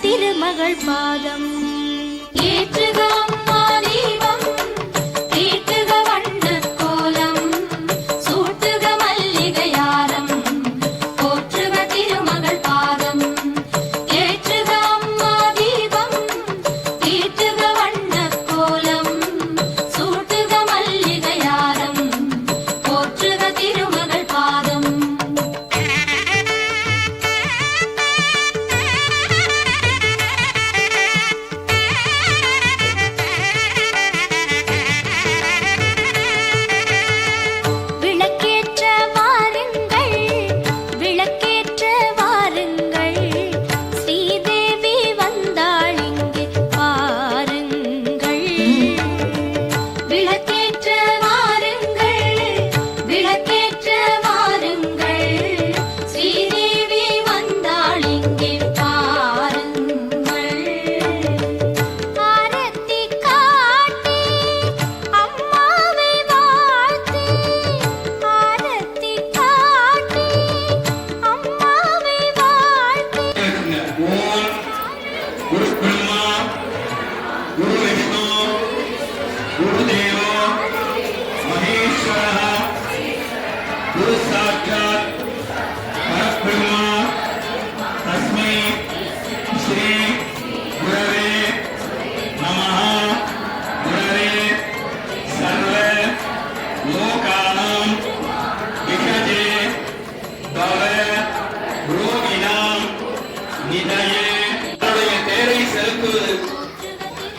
திருமகள் பாதம் ஏற்றுக அம்மா தீபம் தீட்டுக வண்ணக் கோலம் சூட்டுக மல்லிகையாரம் போற்றுக திருமகள் பாதம் ஏற்றுக அம்மா தீபம் தீட்டுக வண்ணக் கோலம் சூட்டுக மல்லிகையாரம் போற்றுக திருமகள் பாதம்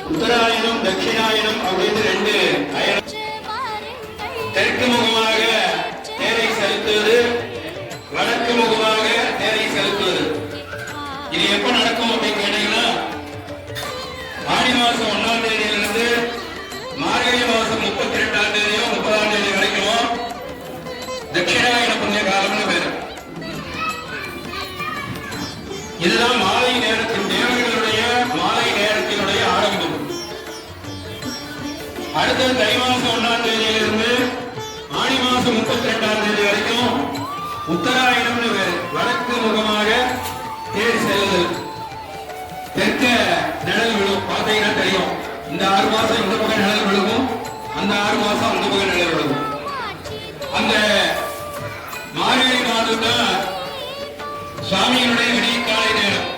உத்தராயணம் தட்சிணாயனம் அப்படின்னு ரெண்டு தெற்கு முகமாக தேரை செலுத்துவது, வடக்கு முகமாக தேரை செலுத்துவது. இது எப்ப நடக்கும் அப்படின்னு கேட்டீங்கன்னா ஆடி மாசம் 1ஆம் தேதியிலிருந்து மார்கழி மாசம் 32ஆம் தேதியோ 30ஆம் தேதி வரைக்கும் தட்சிணாயன புண்ணிய காலம்னு பேரு. இதுதான் மாலை நேரத்தின் தேவர்களுடைய மாலை நேரத்தினுடைய ஆரம்பம். அடுத்த தை மாசம் 1ஆம் தேதியிலிருந்து ஆடி மாசம் 32ஆம் தேதி வரைக்கும் உத்தராயணம்னு பேரு. வடக்கு முகமாக தேர் செல்லுதல். தெற்க நிழல் விழும். பார்த்தீங்கன்னா தெரியும். இந்த 6 மாசம் இந்த பக்கம் நிழல் விழுகும், அந்த 6 மாசம் அந்த பக்கம் நிழல் விழுகும். அந்த மார்கழி மாதம் தான் சுவாமியினுடைய விடியற்காலை நேரம்.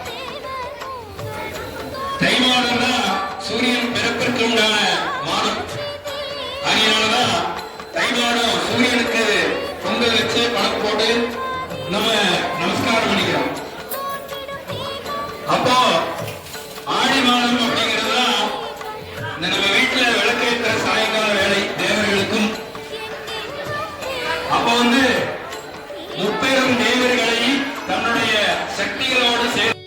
தை மாதம் தான் சூரியன் பிறப்பிற்கு உண்டான மாதம். அதனாலதான் தை மாதம் சூரியனுக்கு பொங்கல் வச்சு பணம் போட்டு நம்ம நமஸ்காரம் பண்ணிக்கிறோம். அப்போ ஆடி மாதம் அப்படிங்கிறதுதான் நம்ம வீட்டுல விளக்கேற்ற சாயங்கால வேலை தேவர்களுக்கும். அப்போ முப்பெரும் தேவர்களை தன்னுடைய சக்திகளோடு சேர்த்து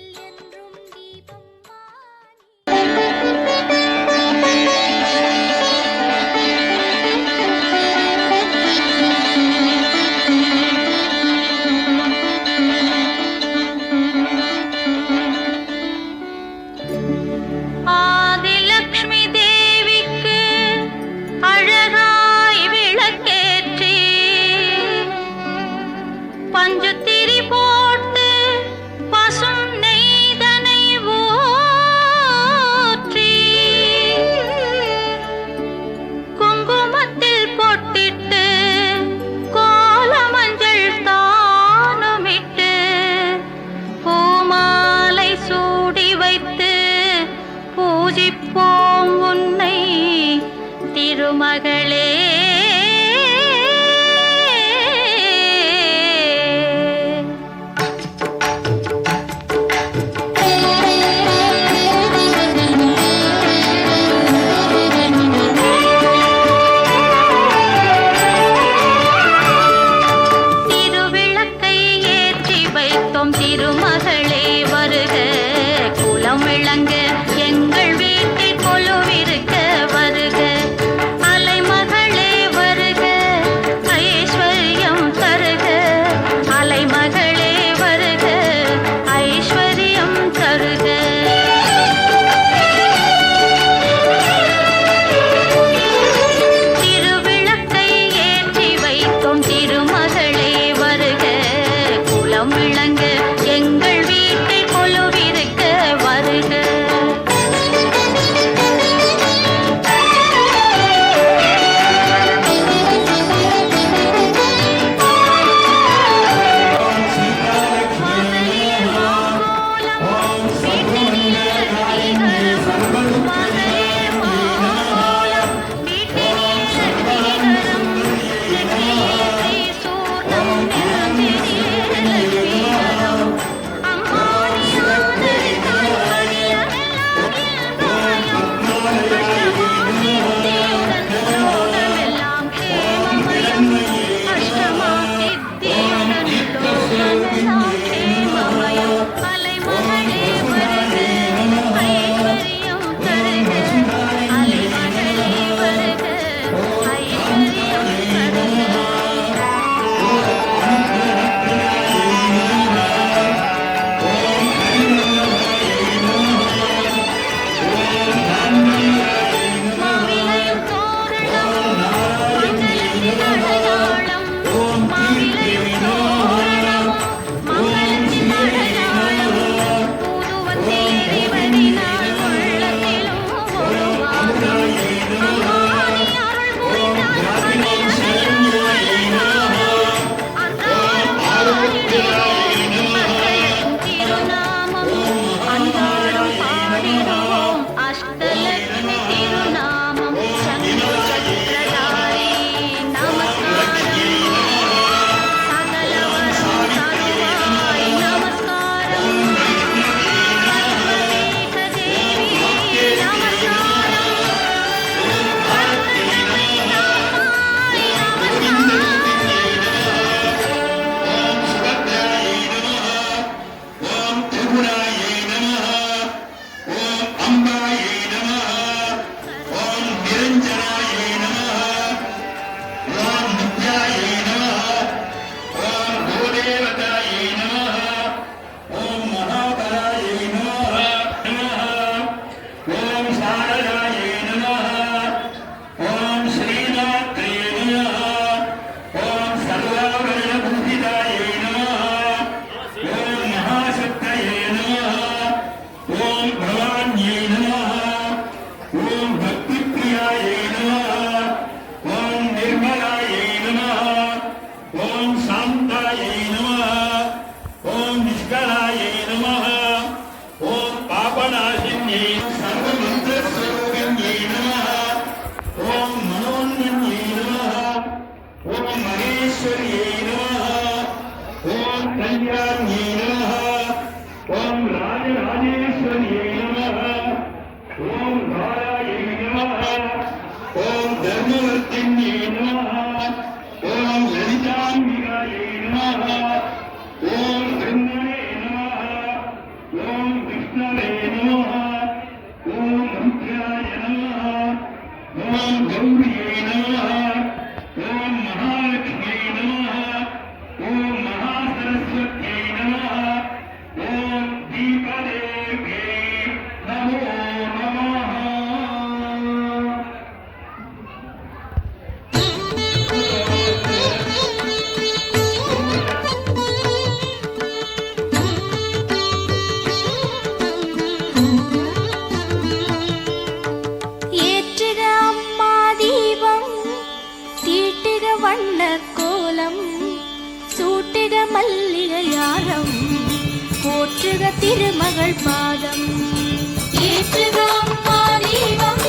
ராஜேஸ்வரியை நமः ஓம் கல்யாணியை நமः ஓம் ராஜராஜேஸ்வரியை நமः ஓம் தாராயை நமः ஓம் தர்மவர்த்தியை நமः ஓம் லலிதாம்பிகாயை நமः ஓம் பிரம்மணே நமः ஓம் விஷ்ணவே நமः ஓம் ருத்ராய நமः ஓம் கௌரியை நமः ஓம் மகாலட்சுமியை நமः ஓம் மகாசரஸ்வதியை நமः ஓம் தீபதேவ்யை நமோ நமः ஏற்றுக அம்மா தீபம் தீட்டுக வண்ண கோலம் சூட்டுக மல்லிகையாரம் போற்றுக திருமகள் பாதம் ஏற்றுக அம்மா தீபம்